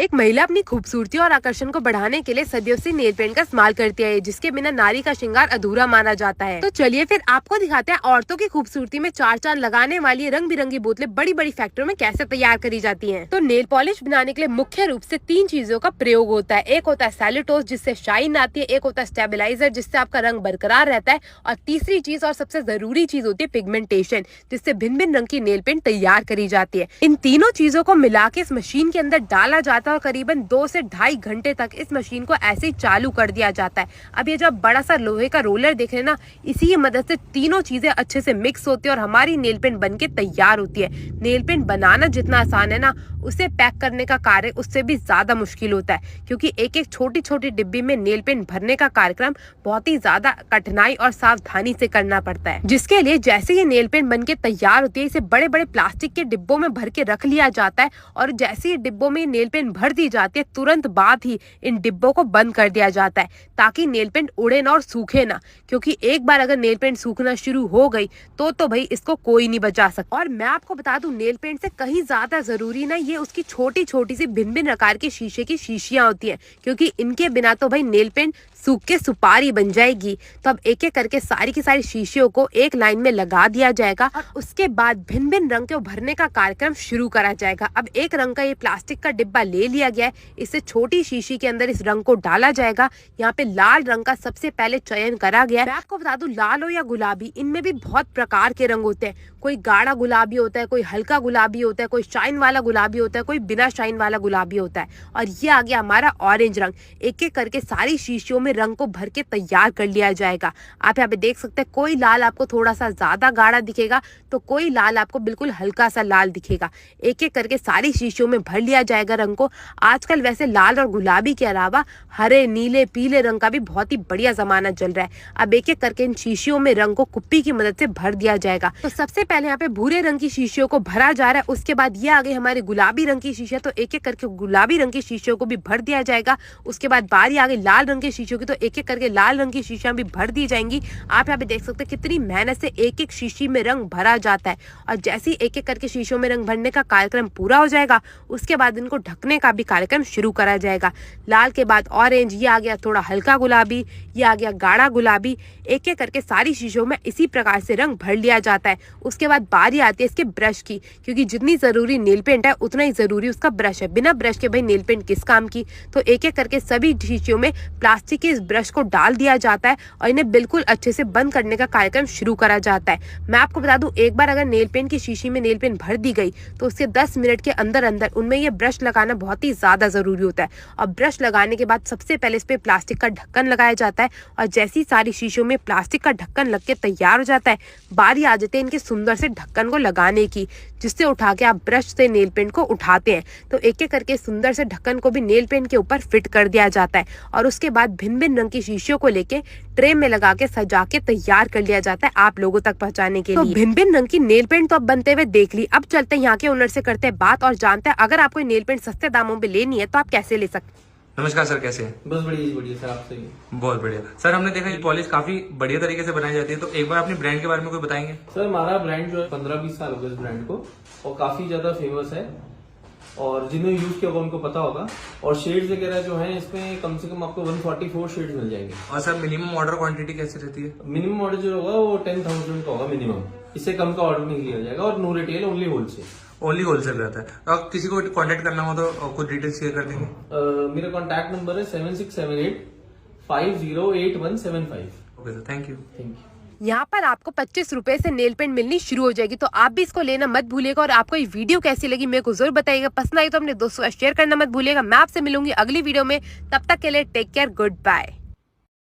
एक महिला अपनी खूबसूरती और आकर्षण को बढ़ाने के लिए सदियों से नेल पेंट का इस्तेमाल करती है, जिसके बिना नारी का श्रृंगार अधूरा माना जाता है। तो चलिए फिर आपको दिखाते हैं औरतों की खूबसूरती में चार चांद लगाने वाली रंग बिरंगी बोतलें बड़ी बड़ी फैक्ट्रियों में कैसे तैयार करी जाती हैं। तो नेल पॉलिश बनाने के लिए मुख्य रूप से 3 चीजों का प्रयोग होता है। एक होता है सेलुलोज, जिससे शाइन आती है, एक होता है स्टेबलाइजर, जिससे आपका रंग बरकरार रहता है, और तीसरी चीज और सबसे जरूरी चीज होती है पिगमेंटेशन, जिससे भिन्न भिन्न रंग की नेल पेंट तैयार करी जाती है। इन तीनों चीजों को मिला के इस मशीन के अंदर डाला जाता है और करीबन 2 से 2.5 घंटे तक इस मशीन को ऐसे ही चालू कर दिया जाता है। अब ये जो आप बड़ा सा लोहे का रोलर देख रहे हैं ना, इसी की मदद से तीनों चीजें अच्छे से मिक्स होती है और हमारी नेल पेंट बनके तैयार होती है। नेल पेंट बनाना जितना आसान है ना, उसे पैक करने का कार्य उससे भी ज्यादा मुश्किल होता है, क्योंकि एक एक छोटी छोटी डिब्बी में नेल पेंट भरने का कार्यक्रम बहुत ही ज्यादा कठिनाई और सावधानी से करना पड़ता है। जिसके लिए जैसे ये नेल पेंट बनके तैयार होती है, इसे बड़े बड़े प्लास्टिक के डिब्बों में भर के रख लिया जाता है, और जैसे ही डिब्बों में नेल पेंट भर दी जाती है, तुरंत बाद ही इन डिब्बों को बंद कर दिया जाता है, ताकि नेल पेंट उड़े ना और सूखे ना। क्योंकि एक बार अगर नेल पेंट सूखना शुरू हो गई तो भाई इसको कोई नहीं बचा सकता। और मैं आपको बता दूं, नेल पेंट से कहीं ज्यादा जरूरी ना ये उसकी छोटी छोटी सी भिन्न भिन्न आकार के शीशे की शीशियां होती हैं, क्योंकि इनके बिना तो भाई नेल पेंट सूख के सुपारी बन जाएगी। तो अब एक एक करके सारी की सारी शीशियों को एक लाइन में लगा दिया जाएगा और उसके बाद भिन्न भिन्न रंग के भरने का कार्यक्रम शुरू करा जाएगा। अब एक रंग का ये प्लास्टिक का डिब्बा ले लिया गया है, इससे छोटी शीशी के अंदर इस रंग को डाला जाएगा। यहाँ पे लाल रंग का सबसे पहले चयन करा गया है। मैं आपको बता दूं, लाल हो या गुलाबी, इनमें भी बहुत प्रकार के रंग होते हैं। कोई गाढ़ा गुलाबी होता है, कोई हल्का गुलाबी होता है, कोई शाइन वाला गुलाबी होता है, कोई बिना शाइन वाला गुलाबी होता है, और ये आ गया हमारा ऑरेंज रंग। एक एक करके सारी शीशियों में रंग को भर के तैयार कर लिया जाएगा। आप यहाँ पे देख सकते हैं, कोई लाल आपको थोड़ा सा ज्यादा गाढ़ा दिखेगा, तो कोई लाल आपको बिल्कुल हल्का सा लाल दिखेगा। एक एक करके सारी शीशियों में भर लिया जाएगा रंग को। आजकल वैसे लाल और गुलाबी के अलावा हरे, नीले, पीले रंग का भी बहुत ही बढ़िया जमाना चल रहा है। अब एक एक करके इन शीशियों में रंग को कुप्पी की मदद से भर दिया जाएगा। तो सबसे पहले यहाँ पे भूरे रंग की शीशियों को भरा जा रहा है। उसके बाद ये आ गई हमारी गुलाबी रंग की शीशियां, तो एक एक करके गुलाबी रंग की शीशियों को भी भर दिया जाएगा। उसके बाद बारी आ गई लाल रंग की शीशियों की, तो एक एक करके लाल रंग की शीशियां भी भर दी जाएंगी। आप यहाँ पे देख सकते हैं कितनी मेहनत से एक एक शीशी में रंग भरा जाता है। और जैसे ही एक एक करके शीशियों में रंग भरने का कार्यक्रम पूरा हो जाएगा, उसके बाद इनको ढकने का भी कार्यक्रम शुरू करा जाएगा। लाल के बाद ऑरेंज, ये आ गया थोड़ा हल्का गुलाबी, ये आ गया गाढ़ा गुलाबी। एक एक करके सारी शीशियों में इसी प्रकार से रंग भर लिया जाता है। उसके बाद बारी आती है इसके ब्रश की, क्योंकि जितनी जरूरी नेल पेंट है उतना ही जरूरी उसका ब्रश है। बिना ब्रश के भाई नेल पेंट किस काम की। तो एक एक करके सभी शीशियों में प्लास्टिक के इस ब्रश को डाल दिया जाता है और इन्हें बिल्कुल अच्छे से बंद करने का कार्यक्रम शुरू करा जाता है। मैं आपको बता दूं, एक बार अगर नेल पेंट की शीशी में नेल पेंट भर दी गई, तो उसके 10 मिनट के अंदर अंदर उनमें ये ब्रश लगाना बहुत ही ज्यादा जरूरी होता है। और ब्रश लगाने के बाद सबसे पहले इस पे प्लास्टिक का ढक्कन लगाया जाता है, और जैसी सारी शीशियों में प्लास्टिक का ढक्कन लग के तैयार हो जाता है, बारी आ जाती है इनके सुंदर से ढक्कन को लगाने की, जिससे उठा के आप ब्रश से नेल पेंट को उठाते हैं। तो एक एक करके सुंदर से ढक्कन को भी नेल पेंट के ऊपर फिट कर दिया जाता है, और उसके बाद भिन्न भिन्न रंग की शीशियों को लेके ट्रे में लगा के सजा के तैयार कर लिया जाता है आप लोगों तक पहुंचाने के लिए। तो भिन्न भिन्न रंग की नेल पेंट तो अब बनते हुए देख ली। अब चलते हैं यहाँ के ओनर से करते हैं बात और जानते हैं अगर आपको नेल पेंट सस्ते दामों पे लेनी है तो आप कैसे ले सकते हैं। नमस्कार सर, कैसे हैं? बस बढ़िया सर, आप सही? बहुत बढ़िया सर। हमने देखा ये पॉलिश काफी बढ़िया तरीके से बनाई जाती है, तो एक बार अपने ब्रांड के बारे में कोई बताएंगे? सर हमारा ब्रांड जो है 15-20 साल हो गए इस ब्रांड को, और काफी ज्यादा फेमस है, और जिन्हें यूज किया होगा उनको पता होगा। और शेड्स वगैरह जो है इसमें कम से कम आपको 144 शेड्स मिल जाएंगे। और सर मिनिमम ऑर्डर क्वांटिटी कैसे रहती है? मिनिमम ऑर्डर जो होगा वो 10,000 का होगा मिनिमम, इससे कम का ऑर्डर नहीं लिया जाएगा। और no retail, only wholesale. Only wholesale रहता है। और किसी को कांटेक्ट करना हो तो कुछ डिटेल्स शेयर कर देंगे? मेरा कॉन्टैक्ट नंबर है 7678508175। Okay sir, thank you. यहाँ पर आपको 25 रुपए से नेल पेंट मिलनी शुरू हो जाएगी, तो आप भी इसको लेना मत भूलिएगा। और आपको ये वीडियो कैसी लगी मेरे को जरूर बताइएगा। पसंद आई तो अपने दोस्तों शेयर करना मत भूलिएगा। मैं आपसे मिलूंगी अगली वीडियो में, तब तक के लिए टेक केयर, गुड बाय।